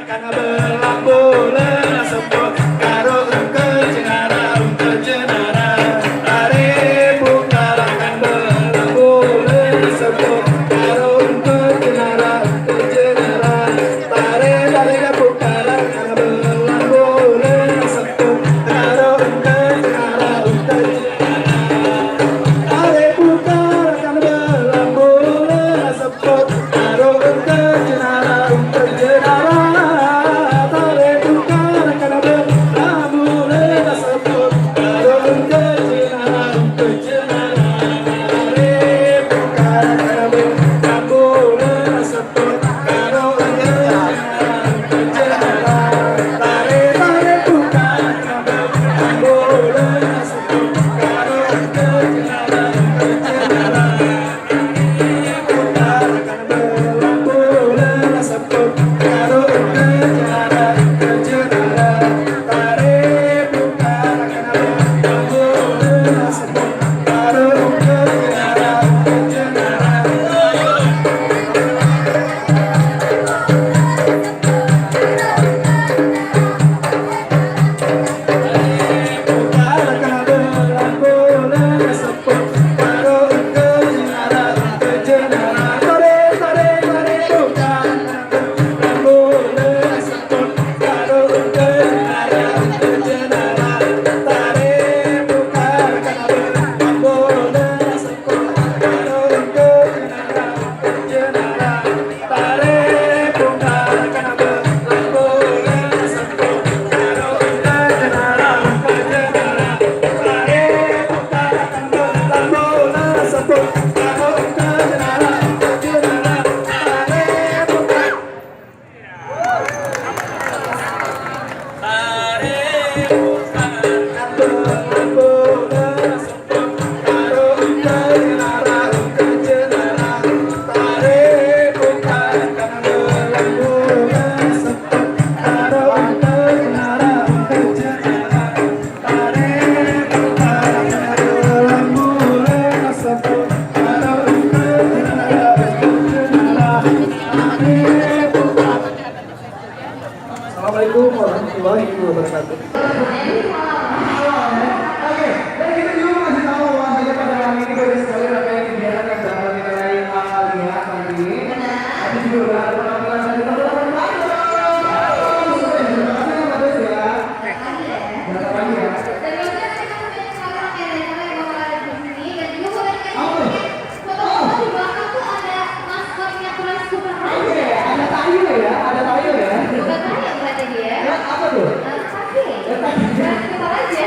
karena belambulan sebut karo engkau jenara untuk jenara tare bukalah kan belambulan sebut karo engkau jenara untuk jenara tare tare bukalah karena belambulan sebut karo engkau jenara untuk jenara tare bukalah kan belambulan sebut karo engkau jenara untuk jenara tare bukalah kan belambulan sebut karo engkau jenara untuk jenara tare bukalah kan belambulan sebut karo engkau jenara untuk jenara tare tare bukalah kan belambulan sebut karo engkau jenara untuk jenara Assalamualaikum warahmatullahi wabarakatuh. Oke, dan kita juga masih tahu bahwasanya pada hari ini banyak sekali rangkaian kegiatan yang bakal kita raih Amalia kali ini. Tapi juga ada penampilan dari teman-teman lain. Terima kasih Mas Des ya. Jangan lagi ya. Ada tayu ya, ada tayu ya. Apa tuh?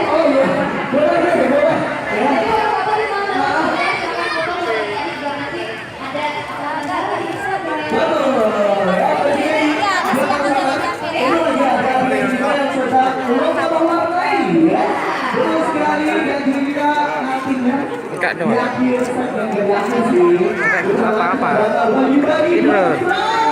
Oh iya, boleh, boleh. Enggak dong. Enggak apa-apa. Ini loh.